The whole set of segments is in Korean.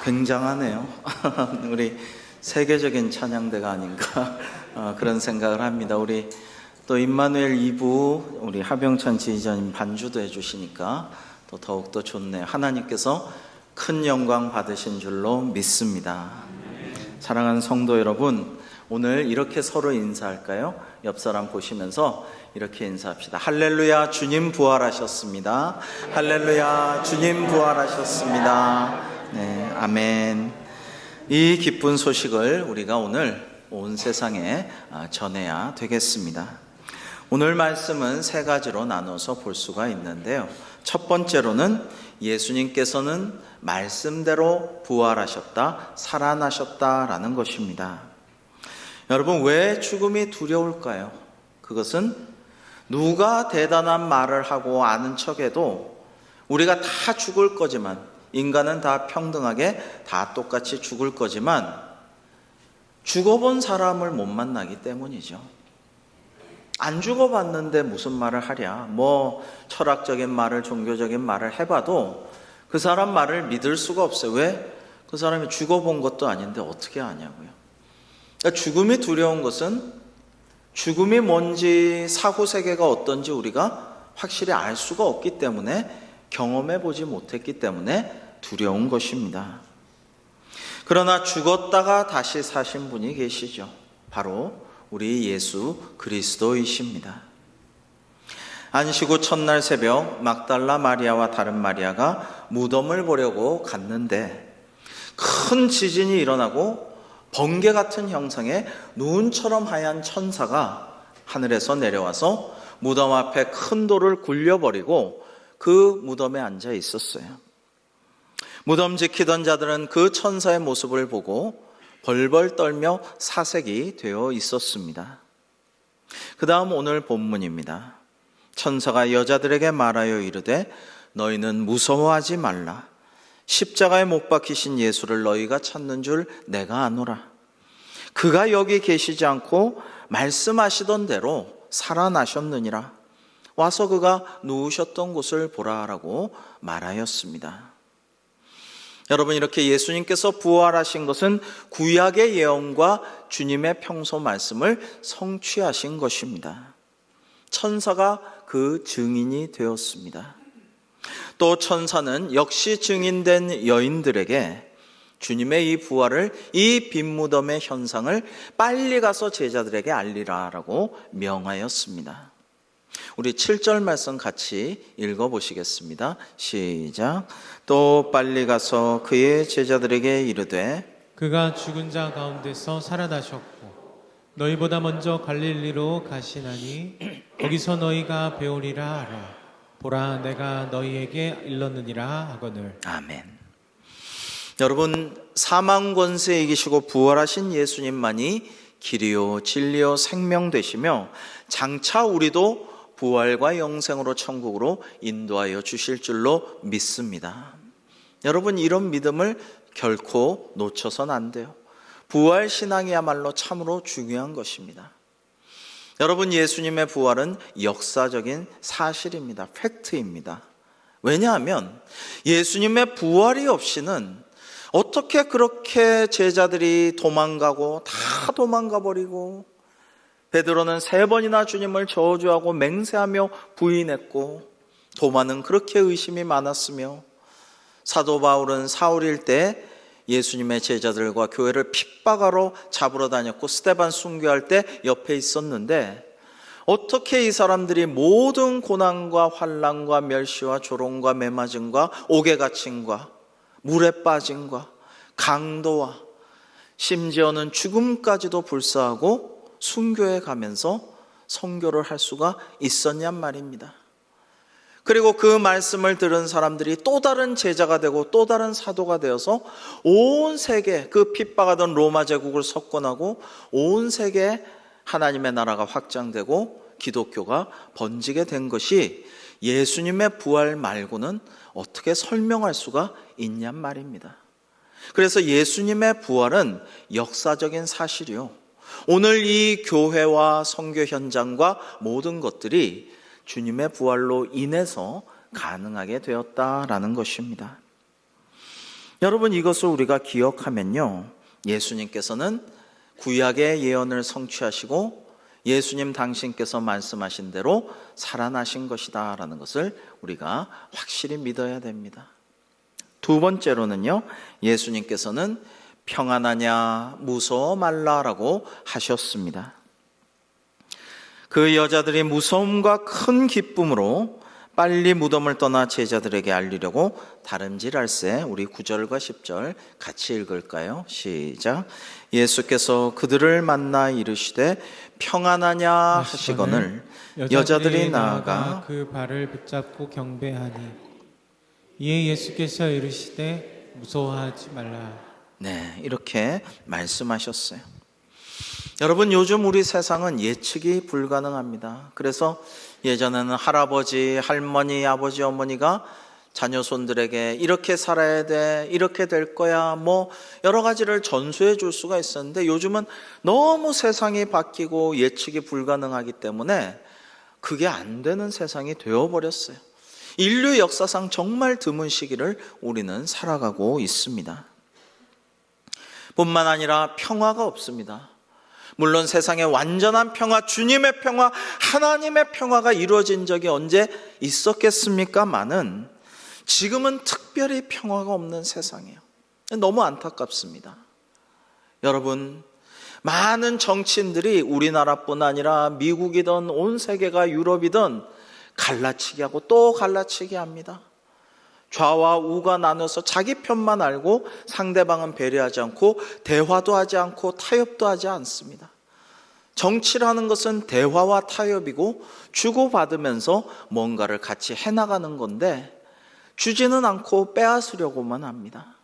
굉장하네요. 우리 세계적인 찬양대가 아닌가 그런 생각을 합니다. 우리 또 임마누엘 2부 우리 하병찬 지휘자님 반주도 해주시니까 또 더욱더 좋네요. 하나님께서 큰 영광 받으신 줄로 믿습니다. 사랑하는 성도 여러분, 오늘 이렇게 서로 인사할까요? 옆 사람 보시면서 이렇게 인사합시다. 할렐루야, 주님 부활하셨습니다. 할렐루야, 주님 부활하셨습니다. 네, 아멘. 이 기쁜 소식을 우리가 오늘 온 세상에 전해야 되겠습니다. 오늘 말씀은 세 가지로 나눠서 볼 수가 있는데요. 첫 번째로는 예수님께서는 말씀대로 부활하셨다, 살아나셨다라는 것입니다. 여러분, 왜 죽음이 두려울까요? 그것은 누가 대단한 말을 하고 아는 척해도 우리가 다 죽을 거지만, 인간은 다 평등하게 다 똑같이 죽을 거지만 죽어본 사람을 못 만나기 때문이죠. 안 죽어봤는데 무슨 말을 하랴, 철학적인 말을, 종교적인 말을 해봐도 그 사람 말을 믿을 수가 없어요. 왜? 그 사람이 죽어본 것도 아닌데 어떻게 아냐고요. 그러니까 죽음이 두려운 것은 죽음이 뭔지, 사후세계가 어떤지 우리가 확실히 알 수가 없기 때문에, 경험해보지 못했기 때문에 두려운 것입니다. 그러나 죽었다가 다시 사신 분이 계시죠. 바로 우리 예수 그리스도이십니다. 안식 후 첫날 새벽 막달라 마리아와 다른 마리아가 무덤을 보려고 갔는데 큰 지진이 일어나고 번개 같은 형상의 눈처럼 하얀 천사가 하늘에서 내려와서 무덤 앞에 큰 돌을 굴려버리고 그 무덤에 앉아 있었어요. 무덤 지키던 자들은 그 천사의 모습을 보고 벌벌 떨며 사색이 되어 있었습니다. 그 다음 오늘 본문입니다. 천사가 여자들에게 말하여 이르되 너희는 무서워하지 말라. 십자가에 못 박히신 예수를 너희가 찾는 줄 내가 아노라. 그가 여기 계시지 않고 말씀하시던 대로 살아나셨느니라. 와서 그가 누우셨던 곳을 보라라고 말하였습니다. 여러분, 이렇게 예수님께서 부활하신 것은 구약의 예언과 주님의 평소 말씀을 성취하신 것입니다. 천사가 그 증인이 되었습니다. 또 천사는 역시 증인된 여인들에게 주님의 이 부활을, 이 빈 무덤의 현상을 빨리 가서 제자들에게 알리라라고 명하였습니다. 우리 7절 말씀 같이 읽어보시겠습니다. 시작. 또 빨리 가서 그의 제자들에게 이르되 그가 죽은 자 가운데서 살아나셨고 너희보다 먼저 갈릴리로 가시나니 거기서 너희가 배우리라 하라. 보라, 내가 너희에게 일렀느니라 하거늘. 아멘. 여러분, 사망 권세에 이기시고 부활하신 예수님만이 길이요 진리요 생명 되시며 장차 우리도 부활과 영생으로 천국으로 인도하여 주실 줄로 믿습니다. 여러분, 이런 믿음을 결코 놓쳐서는 안 돼요. 부활 신앙이야말로 참으로 중요한 것입니다. 여러분, 예수님의 부활은 역사적인 사실입니다. 팩트입니다. 왜냐하면 예수님의 부활이 없이는 어떻게 그렇게 제자들이 도망가고 다 도망가 버리고, 베드로는 3번이나 주님을 저주하고 맹세하며 부인했고, 도마는 그렇게 의심이 많았으며, 사도 바울은 사울일 때 예수님의 제자들과 교회를 핍박하러 잡으러 다녔고 스데반 순교할 때 옆에 있었는데, 어떻게 이 사람들이 모든 고난과 환난과 멸시와 조롱과 매맞음과 옥에 갇힘과 물에 빠짐과 강도와 심지어는 죽음까지도 불사하고 순교해 가면서 선교를 할 수가 있었냔 말입니다. 그리고 그 말씀을 들은 사람들이 또 다른 제자가 되고 또 다른 사도가 되어서 온 세계, 그 핍박하던 로마 제국을 석권하고 온 세계에 하나님의 나라가 확장되고 기독교가 번지게 된 것이 예수님의 부활 말고는 어떻게 설명할 수가 있냔 말입니다. 그래서 예수님의 부활은 역사적인 사실이요, 오늘 이 교회와 선교 현장과 모든 것들이 주님의 부활로 인해서 가능하게 되었다라는 것입니다. 여러분, 이것을 우리가 기억하면요, 예수님께서는 구약의 예언을 성취하시고 예수님 당신께서 말씀하신 대로 살아나신 것이다 라는 것을 우리가 확실히 믿어야 됩니다. 두 번째로는요, 예수님께서는 평안하냐 무서워 말라라고 하셨습니다. 그 여자들이 무서움과 큰 기쁨으로 빨리 무덤을 떠나 제자들에게 알리려고 다름질할세. 우리 9절과 10절 같이 읽을까요? 시작. 예수께서 그들을 만나 이르시되 평안하냐 하시거늘 여자들이 나아가 그 발을 붙잡고 경배하니 이에 예수께서 이르시되 무서워하지 말라. 네, 이렇게 말씀하셨어요. 여러분, 요즘 우리 세상은 예측이 불가능합니다. 그래서 예전에는 할아버지, 할머니, 아버지, 어머니가 자녀손들에게 이렇게 살아야 돼, 이렇게 될 거야, 뭐 여러 가지를 전수해 줄 수가 있었는데, 요즘은 너무 세상이 바뀌고 예측이 불가능하기 때문에 그게 안 되는 세상이 되어버렸어요. 인류 역사상 정말 드문 시기를 우리는 살아가고 있습니다. 뿐만 아니라 평화가 없습니다. 물론 세상에 완전한 평화, 주님의 평화, 하나님의 평화가 이루어진 적이 언제 있었겠습니까마는 지금은 특별히 평화가 없는 세상이에요. 너무 안타깝습니다. 여러분, 많은 정치인들이 우리나라뿐 아니라 미국이든 온 세계가 유럽이든 갈라치기 하고 또 갈라치기 합니다. 좌와 우가 나눠서 자기 편만 알고 상대방은 배려하지 않고 대화도 하지 않고 타협도 하지 않습니다. 정치라는 것은 대화와 타협이고 주고받으면서 뭔가를 같이 해나가는 건데 주지는 않고 빼앗으려고만 합니다.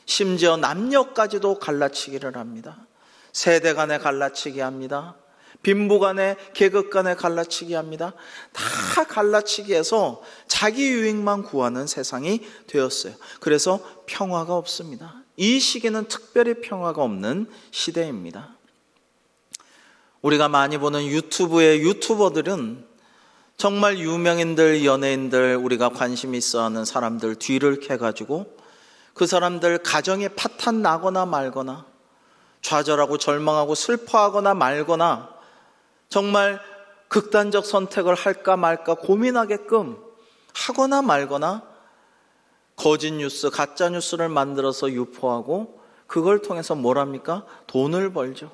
심지어 남녀까지도 갈라치기를 합니다. 세대 간에 갈라치기 합니다. 빈부 간에, 계급 간에 갈라치기 합니다. 다 갈라치기해서 자기 유익만 구하는 세상이 되었어요. 그래서 평화가 없습니다. 이 시기는 특별히 평화가 없는 시대입니다. 우리가 많이 보는 유튜브의 유튜버들은 정말 유명인들, 연예인들, 우리가 관심 있어 하는 사람들 뒤를 캐가지고 그 사람들 가정에 파탄 나거나 말거나 좌절하고 절망하고 슬퍼하거나 말거나 정말 극단적 선택을 할까 말까 고민하게끔 하거나 말거나 거짓 뉴스, 가짜 뉴스를 만들어서 유포하고 그걸 통해서 뭘 합니까? 돈을 벌죠.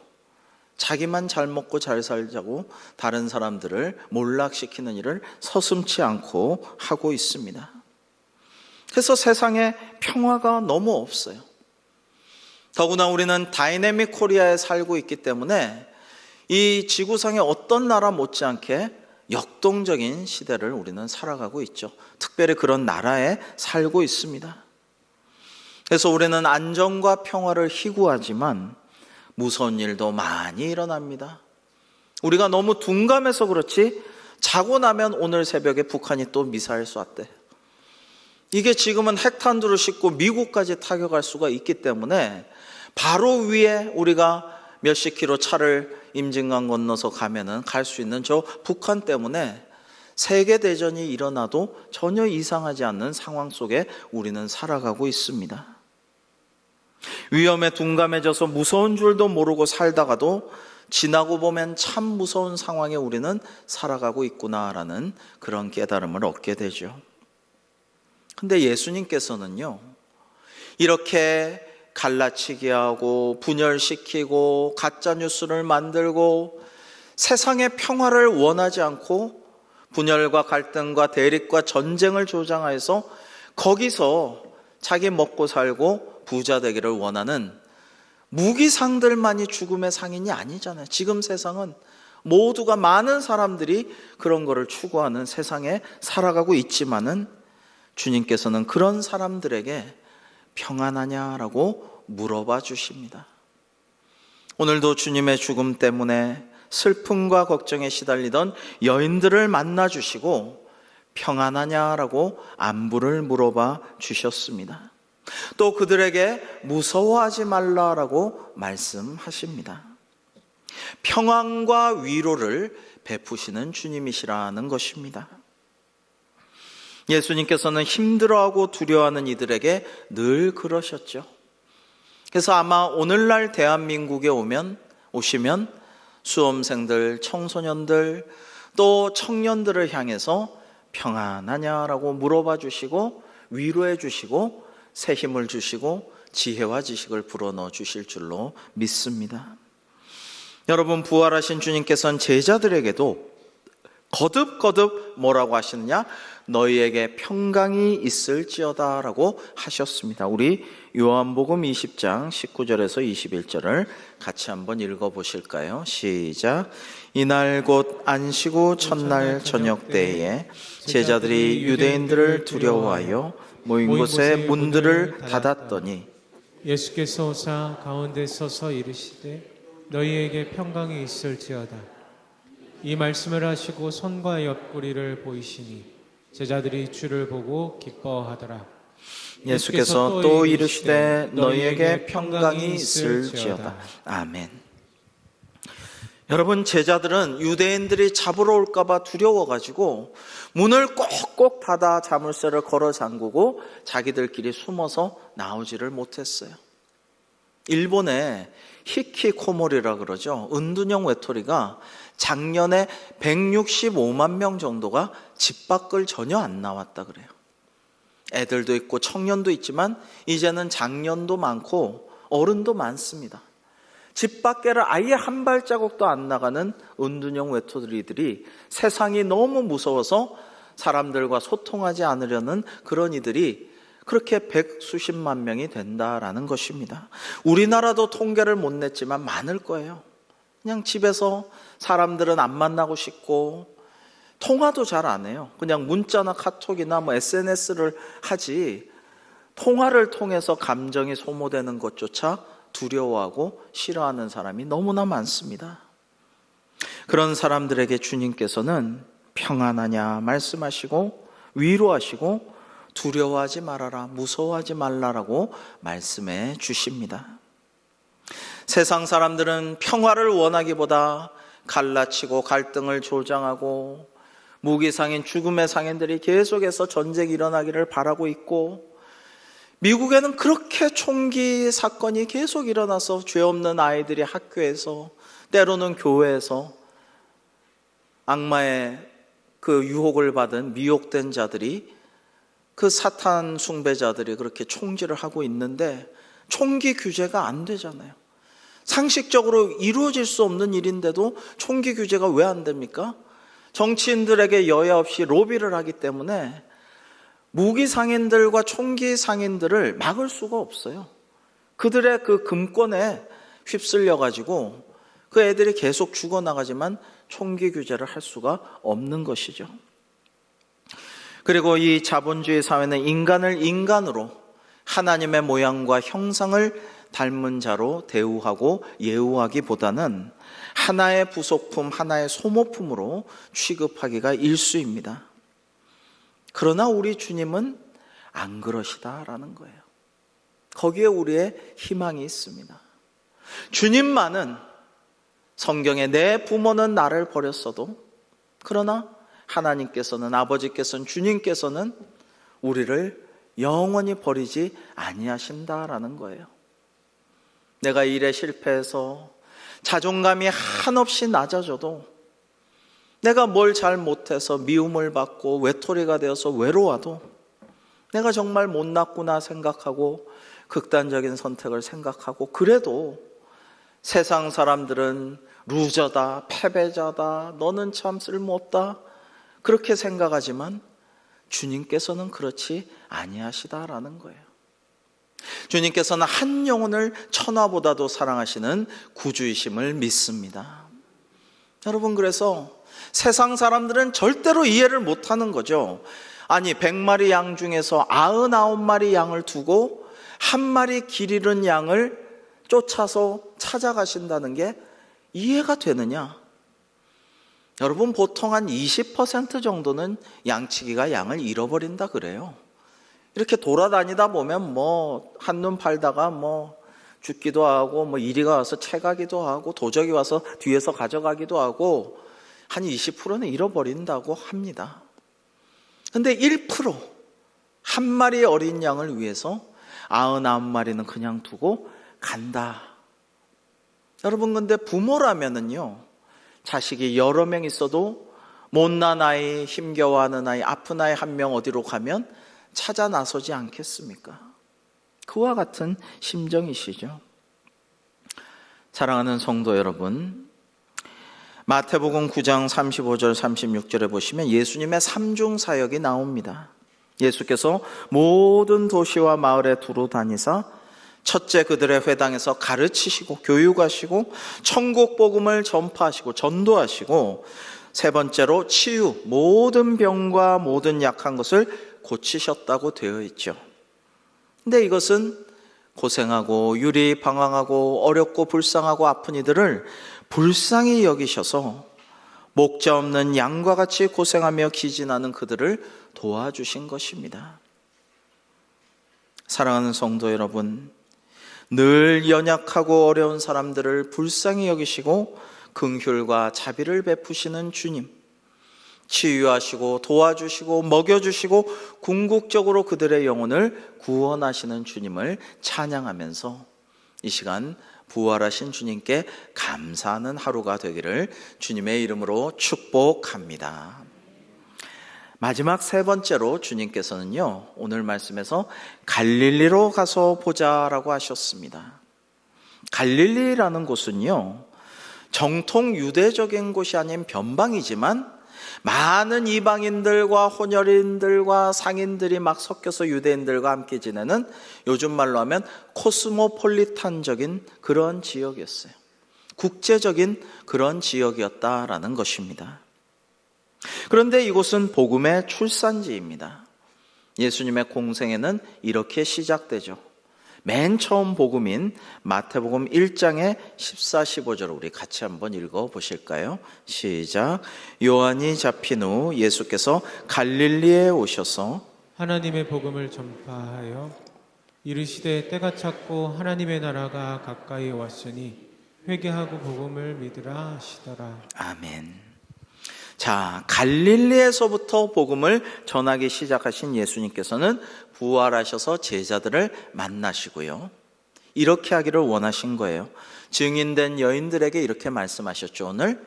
자기만 잘 먹고 잘 살자고 다른 사람들을 몰락시키는 일을 서슴지 않고 하고 있습니다. 그래서 세상에 평화가 너무 없어요. 더구나 우리는 다이내믹 코리아에 살고 있기 때문에 이 지구상의 어떤 나라 못지않게 역동적인 시대를 우리는 살아가고 있죠. 특별히 그런 나라에 살고 있습니다. 그래서 우리는 안정과 평화를 희구하지만 무서운 일도 많이 일어납니다. 우리가 너무 둔감해서 그렇지 자고 나면 오늘 새벽에 북한이 또 미사일 쐈대. 이게 지금은 핵탄두를 싣고 미국까지 타격할 수가 있기 때문에 바로 위에 우리가 몇십 킬로 차를 임진강 건너서 가면은 갈 수 있는 저 북한 때문에 세계대전이 일어나도 전혀 이상하지 않는 상황 속에 우리는 살아가고 있습니다. 위험에 둔감해져서 무서운 줄도 모르고 살다가도 지나고 보면 참 무서운 상황에 우리는 살아가고 있구나라는 그런 깨달음을 얻게 되죠. 근데 예수님께서는요, 이렇게 갈라치기 하고 분열시키고 가짜뉴스를 만들고 세상의 평화를 원하지 않고 분열과 갈등과 대립과 전쟁을 조장해서 거기서 자기 먹고 살고 부자 되기를 원하는 무기상들만이 죽음의 상인이 아니잖아요. 지금 세상은 모두가 많은 사람들이 그런 거를 추구하는 세상에 살아가고 있지만은 주님께서는 그런 사람들에게 평안하냐라고 물어봐 주십니다. 오늘도 주님의 죽음 때문에 슬픔과 걱정에 시달리던 여인들을 만나 주시고 평안하냐라고 안부를 물어봐 주셨습니다. 또 그들에게 무서워하지 말라라고 말씀하십니다. 평안과 위로를 베푸시는 주님이시라는 것입니다. 예수님께서는 힘들어하고 두려워하는 이들에게 늘 그러셨죠. 그래서 아마 오늘날 대한민국에 오시면 수험생들, 청소년들, 또 청년들을 향해서 평안하냐라고 물어봐 주시고 위로해 주시고 새 힘을 주시고 지혜와 지식을 불어넣어 주실 줄로 믿습니다. 여러분, 부활하신 주님께서는 제자들에게도 거듭거듭 뭐라고 하시느냐? 너희에게 평강이 있을지어다 라고 하셨습니다. 우리 요한복음 20장 19절에서 21절을 같이 한번 읽어보실까요? 시작. 이날 곧 안식 후 첫날 저녁 때에 제자들이 유대인들을 두려워하여 모인 곳에 문들을 닫았더니 예수께서 오사 가운데 서서 이르시되 너희에게 평강이 있을지어다. 이 말씀을 하시고 손과 옆구리를 보이시니 제자들이 주를 보고 기뻐하더라. 예수께서 또 이르시되 너희에게 평강이 있을지어다. 아멘. 여러분, 제자들은 유대인들이 잡으러 올까봐 두려워가지고 문을 꼭꼭 닫아 자물쇠를 걸어 잠그고 자기들끼리 숨어서 나오지를 못했어요. 일본의 히키코모리라 그러죠. 은둔형 외톨이가 작년에 165만 명 정도가 집 밖을 전혀 안 나왔다 그래요. 애들도 있고 청년도 있지만 이제는 장년도 많고 어른도 많습니다. 집 밖에를 아예 한 발자국도 안 나가는 은둔형 외톨이들이 세상이 너무 무서워서 사람들과 소통하지 않으려는 그런 이들이 그렇게 백수십만 명이 된다라는 것입니다. 우리나라도 통계를 못 냈지만 많을 거예요. 그냥 집에서 사람들은 안 만나고 싶고 통화도 잘 안 해요. 그냥 문자나 카톡이나 SNS를 하지 통화를 통해서 감정이 소모되는 것조차 두려워하고 싫어하는 사람이 너무나 많습니다. 그런 사람들에게 주님께서는 평안하냐 말씀하시고 위로하시고 두려워하지 말아라, 무서워하지 말라라고 말씀해 주십니다. 세상 사람들은 평화를 원하기보다 갈라치고 갈등을 조장하고 무기상인 죽음의 상인들이 계속해서 전쟁이 일어나기를 바라고 있고, 미국에는 그렇게 총기 사건이 계속 일어나서 죄 없는 아이들이 학교에서 때로는 교회에서 악마의 그 유혹을 받은 미혹된 자들이, 그 사탄 숭배자들이 그렇게 총질을 하고 있는데 총기 규제가 안 되잖아요. 상식적으로 이루어질 수 없는 일인데도 총기 규제가 왜 안 됩니까? 정치인들에게 여야 없이 로비를 하기 때문에 무기 상인들과 총기 상인들을 막을 수가 없어요. 그들의 그 금권에 휩쓸려 가지고 그 애들이 계속 죽어나가지만 총기 규제를 할 수가 없는 것이죠. 그리고 이 자본주의 사회는 인간을 인간으로 하나님의 모양과 형상을 닮은 자로 대우하고 예우하기보다는 하나의 부속품, 하나의 소모품으로 취급하기가 일쑤입니다. 그러나 우리 주님은 안 그러시다라는 거예요. 거기에 우리의 희망이 있습니다. 주님만은 성경에 내 부모는 나를 버렸어도, 그러나 하나님께서는, 아버지께서는, 주님께서는 우리를 영원히 버리지 아니하신다라는 거예요. 내가 일에 실패해서 자존감이 한없이 낮아져도, 내가 뭘 잘 못해서 미움을 받고 외톨이가 되어서 외로워도, 내가 정말 못났구나 생각하고 극단적인 선택을 생각하고 그래도 세상 사람들은 루저다, 패배자다, 너는 참 쓸모없다 그렇게 생각하지만 주님께서는 그렇지 아니하시다라는 거예요. 주님께서는 한 영혼을 천하보다도 사랑하시는 구주이심을 믿습니다. 여러분, 그래서 세상 사람들은 절대로 이해를 못하는 거죠. 아니, 100마리 양 중에서 99마리 양을 두고 한 마리 길 잃은 양을 쫓아서 찾아가신다는 게 이해가 되느냐? 여러분, 보통 한 20% 정도는 양치기가 양을 잃어버린다 그래요. 이렇게 돌아다니다 보면 한눈 팔다가 죽기도 하고 이리가 와서 채가기도 하고 도적이 와서 뒤에서 가져가기도 하고 한 20%는 잃어버린다고 합니다. 근데 1%, 한 마리 어린 양을 위해서 99마리는 그냥 두고 간다. 여러분, 근데 부모라면은요, 자식이 여러 명 있어도 못난 아이, 힘겨워하는 아이, 아픈 아이 한 명 어디로 가면 찾아 나서지 않겠습니까? 그와 같은 심정이시죠. 사랑하는 성도 여러분, 마태복음 9장 35절 36절에 보시면 예수님의 삼중 사역이 나옵니다. 예수께서 모든 도시와 마을에 두루 다니사 첫째 그들의 회당에서 가르치시고 교육하시고 천국 복음을 전파하시고 전도하시고 세 번째로 치유, 모든 병과 모든 약한 것을 고치셨다고 되어 있죠. 근데 이것은 고생하고 유리방황하고 어렵고 불쌍하고 아픈 이들을 불쌍히 여기셔서 목자 없는 양과 같이 고생하며 기진하는 그들을 도와주신 것입니다. 사랑하는 성도 여러분, 늘 연약하고 어려운 사람들을 불쌍히 여기시고 긍휼과 자비를 베푸시는 주님, 치유하시고 도와주시고 먹여주시고 궁극적으로 그들의 영혼을 구원하시는 주님을 찬양하면서 이 시간 부활하신 주님께 감사하는 하루가 되기를 주님의 이름으로 축복합니다. 마지막 세 번째로 주님께서는요, 오늘 말씀에서 갈릴리로 가서 보자라고 하셨습니다. 갈릴리라는 곳은요, 정통 유대적인 곳이 아닌 변방이지만 많은 이방인들과 혼혈인들과 상인들이 막 섞여서 유대인들과 함께 지내는, 요즘 말로 하면 코스모폴리탄적인 그런 지역이었어요. 국제적인 그런 지역이었다라는 것입니다. 그런데 이곳은 복음의 출산지입니다. 예수님의 공생애는 이렇게 시작되죠. 맨 처음 복음인 마태복음 1장의 14, 15절을 우리 같이 한번 읽어보실까요? 시작. 요한이 잡힌 후 예수께서 갈릴리에 오셔서 하나님의 복음을 전파하여 이르시되 때가 찼고 하나님의 나라가 가까이 왔으니 회개하고 복음을 믿으라 하시더라. 아멘. 자, 갈릴리에서부터 복음을 전하기 시작하신 예수님께서는 부활하셔서 제자들을 만나시고요, 이렇게 하기를 원하신 거예요. 증인된 여인들에게 이렇게 말씀하셨죠. 오늘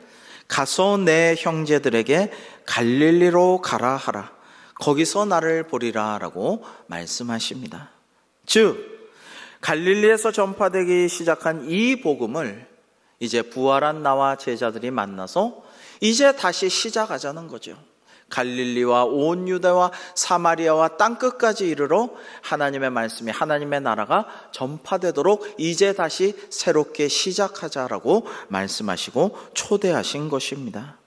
가서 내 형제들에게 갈릴리로 가라 하라. 거기서 나를 보리라 라고 말씀하십니다. 즉 갈릴리에서 전파되기 시작한 이 복음을 이제 부활한 나와 제자들이 만나서 이제 다시 시작하자는 거죠. 갈릴리와 온 유대와 사마리아와 땅끝까지 이르러 하나님의 말씀이, 하나님의 나라가 전파되도록 이제 다시 새롭게 시작하자라고 말씀하시고 초대하신 것입니다.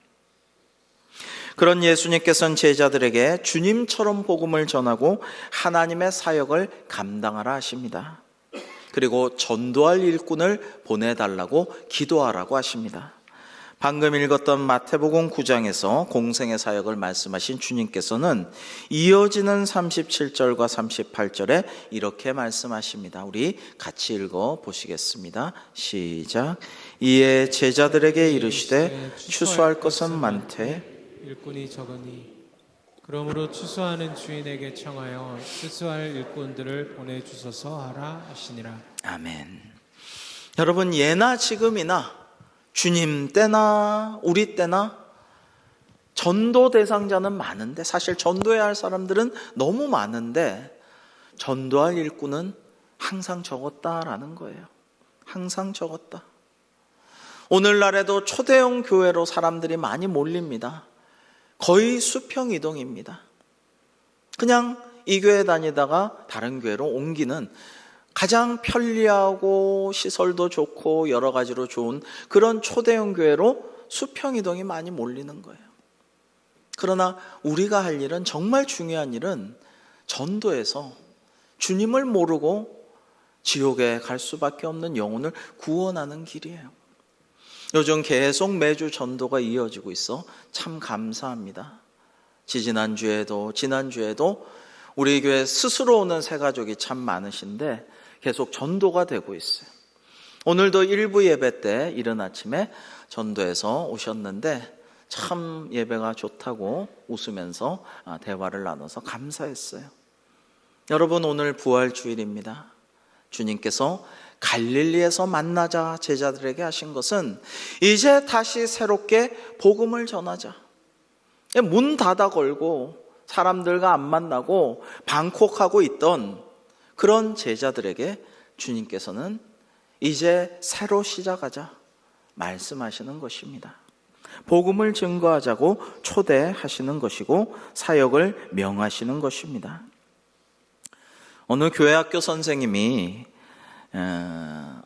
그런 예수님께서는 제자들에게 주님처럼 복음을 전하고 하나님의 사역을 감당하라 하십니다. 그리고 전도할 일꾼을 보내달라고 기도하라고 하십니다. 방금 읽었던 마태복음 9장에서 공생의 사역을 말씀하신 주님께서는 이어지는 37절과 38절에 이렇게 말씀하십니다. 우리 같이 읽어 보시겠습니다. 시작. 이에 제자들에게 이르시되 추수할 것은 많되 일꾼이 적으니 그러므로 추수하는 주인에게 청하여 추수할 일꾼들을 보내주소서 하라 하시니라. 아멘. 여러분, 예나 지금이나 주님 때나 우리 때나 전도 대상자는 많은데, 사실 전도해야 할 사람들은 너무 많은데 전도할 일꾼은 항상 적었다라는 거예요. 항상 적었다. 오늘날에도 초대형 교회로 사람들이 많이 몰립니다. 거의 수평 이동입니다. 그냥 이 교회 다니다가 다른 교회로 옮기는, 가장 편리하고 시설도 좋고 여러 가지로 좋은 그런 초대형 교회로 수평 이동이 많이 몰리는 거예요. 그러나 우리가 할 일은, 정말 중요한 일은 전도해서 주님을 모르고 지옥에 갈 수밖에 없는 영혼을 구원하는 길이에요. 요즘 계속 매주 전도가 이어지고 있어 참 감사합니다. 지난주에도 우리 교회 스스로 오는 새가족이 참 많으신데 계속 전도가 되고 있어요. 오늘도 일부 예배 때 이른 아침에 전도해서 오셨는데 참 예배가 좋다고 웃으면서 대화를 나눠서 감사했어요. 여러분, 오늘 부활주일입니다. 주님께서 갈릴리에서 만나자 제자들에게 하신 것은 이제 다시 새롭게 복음을 전하자. 문 닫아 걸고 사람들과 안 만나고 방콕하고 있던 그런 제자들에게 주님께서는 이제 새로 시작하자 말씀하시는 것입니다. 복음을 증거하자고 초대하시는 것이고 사역을 명하시는 것입니다. 어느 교회학교 선생님이 반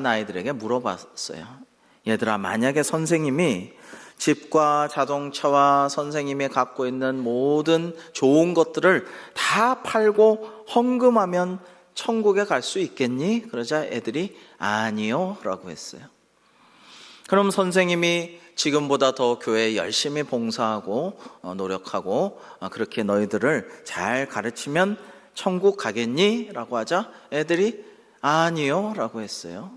아이들에게 물어봤어요. 얘들아, 만약에 선생님이 집과 자동차와 선생님이 갖고 있는 모든 좋은 것들을 다 팔고 헌금하면 천국에 갈 수 있겠니? 그러자 애들이 아니요 라고 했어요. 그럼 선생님이 지금보다 더 교회에 열심히 봉사하고 노력하고 그렇게 너희들을 잘 가르치면 천국 가겠니? 라고 하자 애들이 아니요 라고 했어요.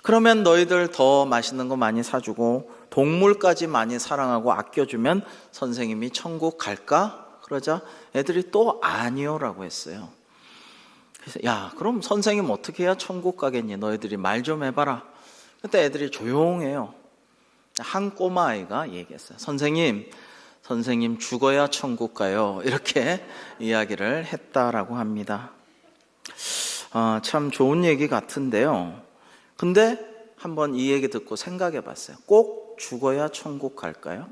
그러면 너희들 더 맛있는 거 많이 사주고 동물까지 많이 사랑하고 아껴주면 선생님이 천국 갈까? 그러자 애들이 또 아니요 라고 했어요. 그래서 야, 그럼 선생님 어떻게 해야 천국 가겠니? 너희들이 말 좀 해봐라. 그때 애들이 조용해요. 한 꼬마 아이가 얘기했어요. 선생님 죽어야 천국 가요. 이렇게 이야기를 했다라고 합니다. 참 좋은 얘기 같은데요. 근데 한번 이 얘기 듣고 생각해 봤어요. 꼭 죽어야 천국 갈까요?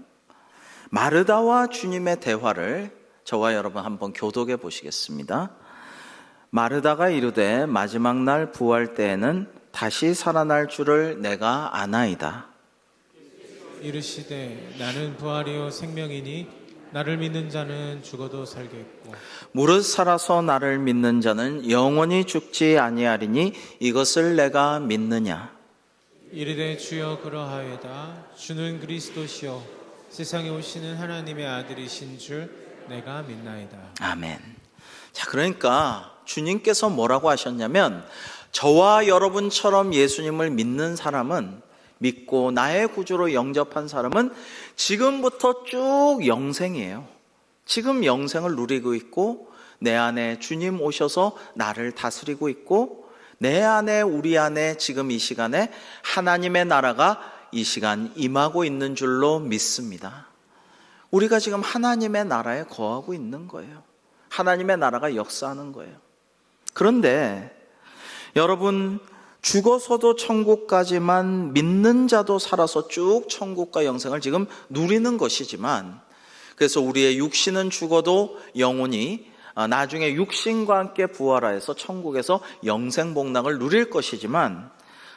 마르다와 주님의 대화를 저와 여러분 한번 교독해 보시겠습니다. 마르다가 이르되 마지막 날 부활 때에는 다시 살아날 줄을 내가 아나이다. 이르시되 나는 부활이요 생명이니 나를 믿는 자는 죽어도 살겠고 무릇 살아서 나를 믿는 자는 영원히 죽지 아니하리니 이것을 내가 믿느냐. 이르되 주여 그러하여다. 주는 그리스도시요 세상에 오시는 하나님의 아들이신 줄 내가 믿나이다. 아멘. 자, 그러니까 주님께서 뭐라고 하셨냐면 저와 여러분처럼 예수님을 믿는 사람은, 믿고 나의 구주로 영접한 사람은 지금부터 쭉 영생이에요. 지금 영생을 누리고 있고 내 안에 주님 오셔서 나를 다스리고 있고 내 안에, 우리 안에 지금 이 시간에 하나님의 나라가 이 시간 임하고 있는 줄로 믿습니다. 우리가 지금 하나님의 나라에 거하고 있는 거예요. 하나님의 나라가 역사하는 거예요. 그런데 여러분, 죽어서도 천국까지만 믿는 자도 살아서 쭉 천국과 영생을 지금 누리는 것이지만, 그래서 우리의 육신은 죽어도 영혼이 나중에 육신과 함께 부활하여서 천국에서 영생 복락을 누릴 것이지만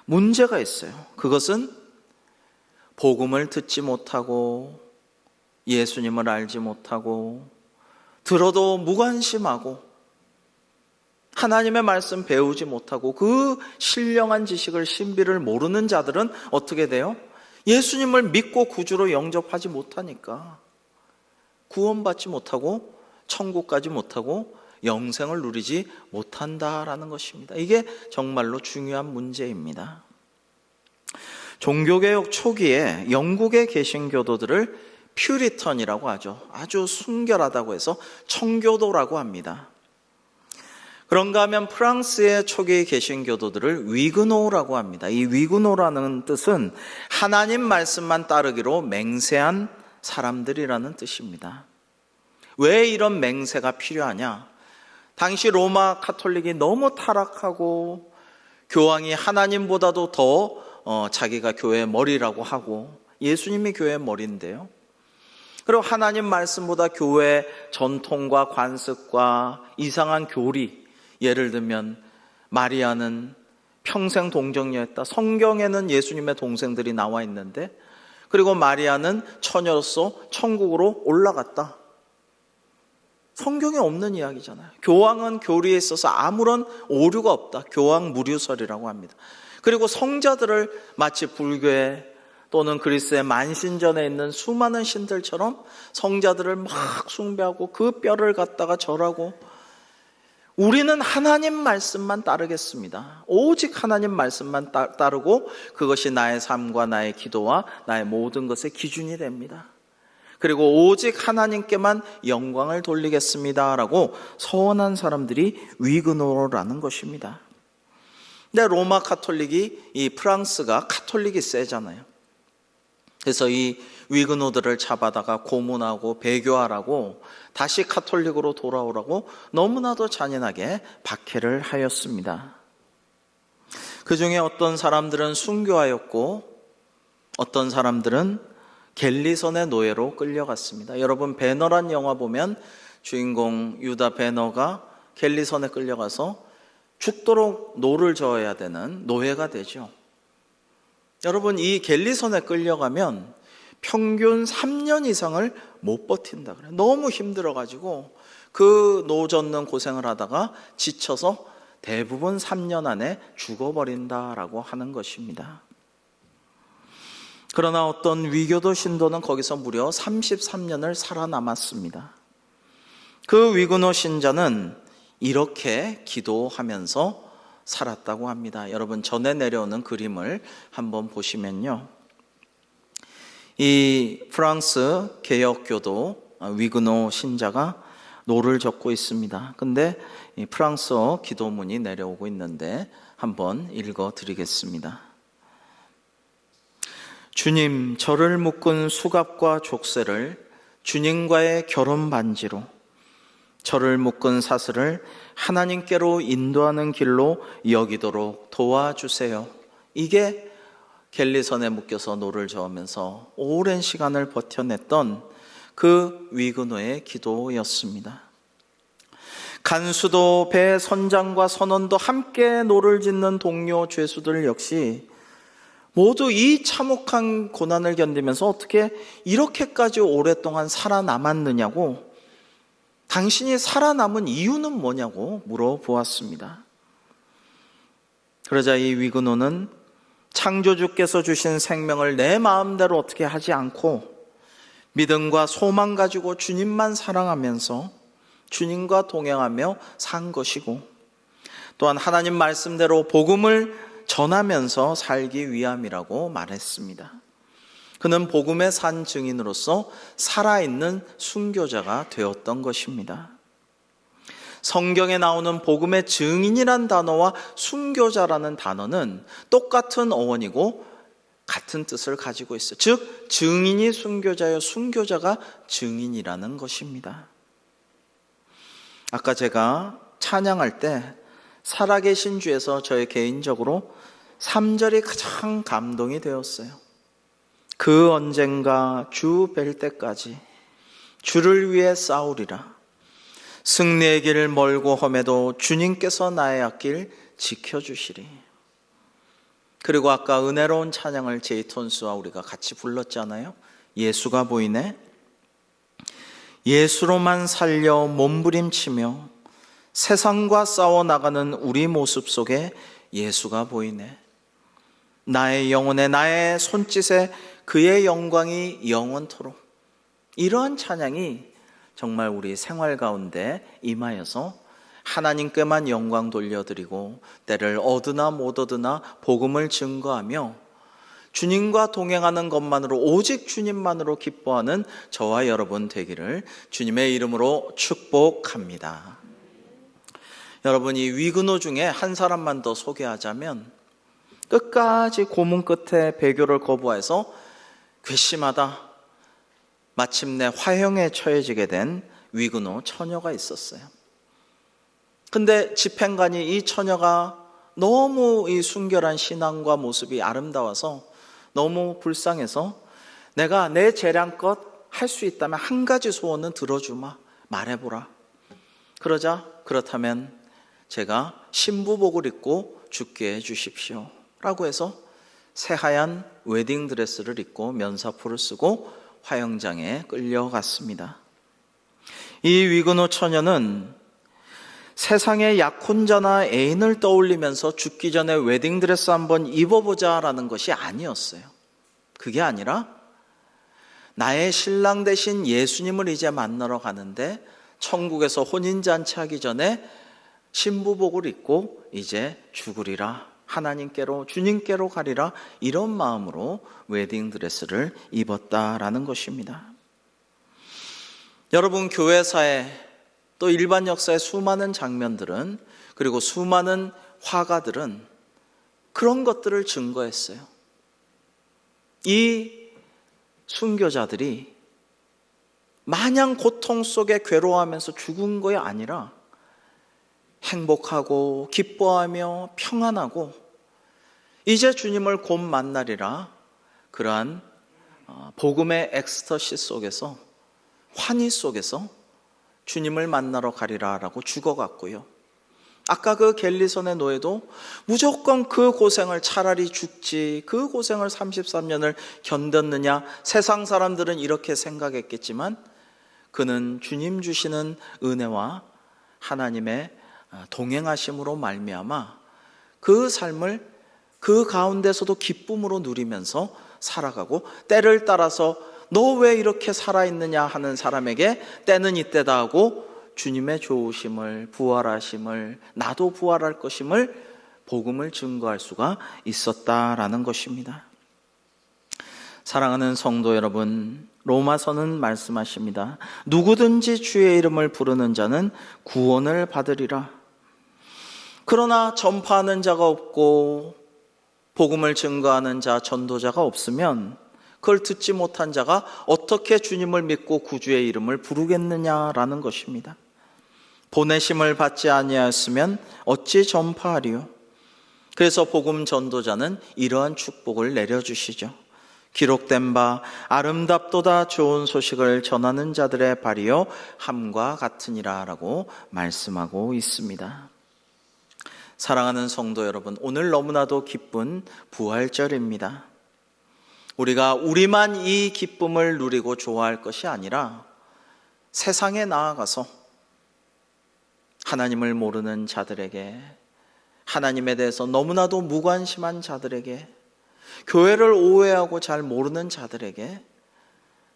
문제가 있어요. 그것은 복음을 듣지 못하고 예수님을 알지 못하고 들어도 무관심하고 하나님의 말씀 배우지 못하고 그 신령한 지식을, 신비를 모르는 자들은 어떻게 돼요? 예수님을 믿고 구주로 영접하지 못하니까 구원받지 못하고 천국 가지 못하고 영생을 누리지 못한다라는 것입니다. 이게 정말로 중요한 문제입니다. 종교개혁 초기에 영국의 개신교도들을 퓨리턴이라고 하죠. 아주 순결하다고 해서 청교도라고 합니다. 그런가 하면 프랑스의 초기 개신교도들을 위그노라고 합니다. 이 위그노라는 뜻은 하나님 말씀만 따르기로 맹세한 사람들이라는 뜻입니다. 왜 이런 맹세가 필요하냐? 당시 로마 카톨릭이 너무 타락하고 교황이 하나님보다도 더 자기가 교회의 머리라고 하고 예수님이 교회의 머리인데요. 그리고 하나님 말씀보다 교회 전통과 관습과 이상한 교리, 예를 들면 마리아는 평생 동정녀였다. 성경에는 예수님의 동생들이 나와 있는데, 그리고 마리아는 처녀로서 천국으로 올라갔다. 성경에 없는 이야기잖아요. 교황은 교리에 있어서 아무런 오류가 없다. 교황 무류설이라고 합니다. 그리고 성자들을 마치 불교에 또는 그리스의 만신전에 있는 수많은 신들처럼 성자들을 막 숭배하고 그 뼈를 갖다가 절하고 우리는 하나님 말씀만 따르겠습니다. 오직 하나님 말씀만 따르고 그것이 나의 삶과 나의 기도와 나의 모든 것의 기준이 됩니다. 그리고 오직 하나님께만 영광을 돌리겠습니다라고 서원한 사람들이 위그노라는 것입니다. 근데 로마 카톨릭이, 이 프랑스가 카톨릭이 세잖아요. 그래서 이 위그노들을 잡아다가 고문하고 배교하라고, 다시 카톨릭으로 돌아오라고 너무나도 잔인하게 박해를 하였습니다. 그 중에 어떤 사람들은 순교하였고 어떤 사람들은 갤리선의 노예로 끌려갔습니다. 여러분, 배너란 영화 보면 주인공 유다 배너가 갤리선에 끌려가서 죽도록 노를 저어야 되는 노예가 되죠. 여러분, 이 갤리선에 끌려가면 평균 3년 이상을 못 버틴다 그래요. 너무 힘들어가지고 그 노 젓는 고생을 하다가 지쳐서 대부분 3년 안에 죽어버린다라고 하는 것입니다. 그러나 어떤 위교도 신도는 거기서 무려 33년을 살아남았습니다. 그 위그노 신자는 이렇게 기도하면서 살았다고 합니다. 여러분, 전에 내려오는 그림을 한번 보시면요, 이 프랑스 개혁교도 위그노 신자가 노를 젓고 있습니다. 근데 이 프랑스어 기도문이 내려오고 있는데 한번 읽어 드리겠습니다. 주님, 저를 묶은 수갑과 족쇄를 주님과의 결혼 반지로, 저를 묶은 사슬을 하나님께로 인도하는 길로 여기도록 도와주세요. 이게 갤리선에 묶여서 노를 저으면서 오랜 시간을 버텨냈던 그 위그노의 기도였습니다. 간수도 배 선장과 선원도 함께 노를 짓는 동료 죄수들 역시 모두 이 참혹한 고난을 견디면서 어떻게 이렇게까지 오랫동안 살아남았느냐고, 당신이 살아남은 이유는 뭐냐고 물어보았습니다. 그러자 이 위그노는 창조주께서 주신 생명을 내 마음대로 어떻게 하지 않고 믿음과 소망 가지고 주님만 사랑하면서 주님과 동행하며 산 것이고, 또한 하나님 말씀대로 복음을 전하면서 살기 위함이라고 말했습니다. 그는 복음의 산 증인으로서 살아있는 순교자가 되었던 것입니다. 성경에 나오는 복음의 증인이란 단어와 순교자라는 단어는 똑같은 어원이고 같은 뜻을 가지고 있어요. 즉, 증인이 순교자요, 순교자가 증인이라는 것입니다. 아까 제가 찬양할 때 살아계신 주에서 저의 개인적으로 3절이 가장 감동이 되었어요. 그 언젠가 주 뵐 때까지 주를 위해 싸우리라. 승리의 길 멀고 험해도 주님께서 나의 앞길 지켜주시리. 그리고 아까 은혜로운 찬양을 제이톤스와 우리가 같이 불렀잖아요. 예수가 보이네. 예수로만 살려 몸부림치며 세상과 싸워나가는 우리 모습 속에 예수가 보이네. 나의 영혼에, 나의 손짓에 그의 영광이 영원토록. 이러한 찬양이 정말 우리 생활 가운데 임하여서 하나님께만 영광 돌려드리고 때를 얻으나 못 얻으나 복음을 증거하며 주님과 동행하는 것만으로, 오직 주님만으로 기뻐하는 저와 여러분 되기를 주님의 이름으로 축복합니다. 여러분, 이 위그노 중에 한 사람만 더 소개하자면 끝까지 고문 끝에 배교를 거부해서 괘씸하다 마침내 화형에 처해지게 된 위그노 처녀가 있었어요. 근데 집행관이 이 처녀가 너무 이 순결한 신앙과 모습이 아름다워서 너무 불쌍해서 내가 내 재량껏 할 수 있다면 한 가지 소원은 들어주마, 말해보라. 그러자 그렇다면 제가 신부복을 입고 죽게 해주십시오 라고 해서 새하얀 웨딩드레스를 입고 면사포를 쓰고 화형장에 끌려갔습니다. 이 위그노 처녀는 세상의 약혼자나 애인을 떠올리면서 죽기 전에 웨딩드레스 한번 입어보자라는 것이 아니었어요. 그게 아니라 나의 신랑 되신 예수님을 이제 만나러 가는데 천국에서 혼인잔치 하기 전에 신부복을 입고 이제 죽으리라, 하나님께로 주님께로 가리라, 이런 마음으로 웨딩드레스를 입었다라는 것입니다. 여러분, 교회사에 또 일반 역사의 수많은 장면들은, 그리고 수많은 화가들은 그런 것들을 증거했어요. 이 순교자들이 마냥 고통 속에 괴로워하면서 죽은 것이 아니라 행복하고 기뻐하며 평안하고 이제 주님을 곧 만나리라, 그러한 복음의 엑스터시 속에서, 환희 속에서 주님을 만나러 가리라 라고 죽어갔고요. 아까 그 겔리선의 노예도 무조건 그 고생을, 차라리 죽지, 그 고생을 33년을 견뎠느냐, 세상 사람들은 이렇게 생각했겠지만 그는 주님 주시는 은혜와 하나님의 동행하심으로 말미암아 그 삶을 그 가운데서도 기쁨으로 누리면서 살아가고, 때를 따라서 너 왜 이렇게 살아있느냐 하는 사람에게 때는 이때다 하고 주님의 좋으심을, 부활하심을, 나도 부활할 것임을, 복음을 증거할 수가 있었다라는 것입니다. 사랑하는 성도 여러분, 로마서는 말씀하십니다. 누구든지 주의 이름을 부르는 자는 구원을 받으리라. 그러나 전파하는 자가 없고 복음을 증거하는 자, 전도자가 없으면 그걸 듣지 못한 자가 어떻게 주님을 믿고 구주의 이름을 부르겠느냐라는 것입니다. 보내심을 받지 아니하였으면 어찌 전파하리요? 그래서 복음 전도자는 이러한 축복을 내려주시죠. 기록된 바 아름답도다 좋은 소식을 전하는 자들의 발이요 함과 같으니라 라고 말씀하고 있습니다. 사랑하는 성도 여러분, 오늘 너무나도 기쁜 부활절입니다. 우리가 우리만 이 기쁨을 누리고 좋아할 것이 아니라 세상에 나아가서 하나님을 모르는 자들에게, 하나님에 대해서 너무나도 무관심한 자들에게, 교회를 오해하고 잘 모르는 자들에게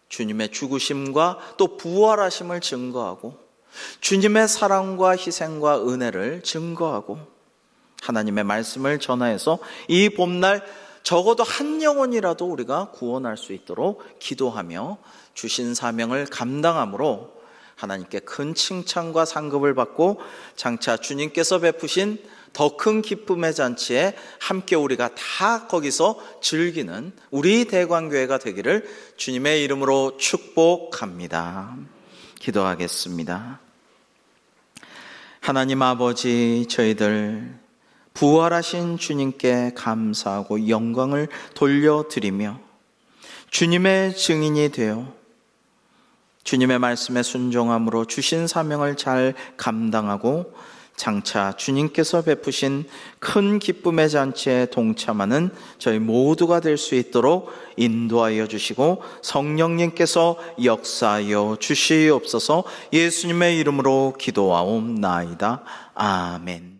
주님의 죽으심과 또 부활하심을 증거하고 주님의 사랑과 희생과 은혜를 증거하고 하나님의 말씀을 전하여서 이 봄날 적어도 한 영혼이라도 우리가 구원할 수 있도록 기도하며 주신 사명을 감당함으로 하나님께 큰 칭찬과 상급을 받고 장차 주님께서 베푸신 더 큰 기쁨의 잔치에 함께 우리가 다 거기서 즐기는 우리 대광교회가 되기를 주님의 이름으로 축복합니다. 기도하겠습니다. 하나님 아버지, 저희들 부활하신 주님께 감사하고 영광을 돌려드리며 주님의 증인이 되어 주님의 말씀에 순종함으로 주신 사명을 잘 감당하고 장차 주님께서 베푸신 큰 기쁨의 잔치에 동참하는 저희 모두가 될 수 있도록 인도하여 주시고 성령님께서 역사하여 주시옵소서. 예수님의 이름으로 기도하옵나이다. 아멘.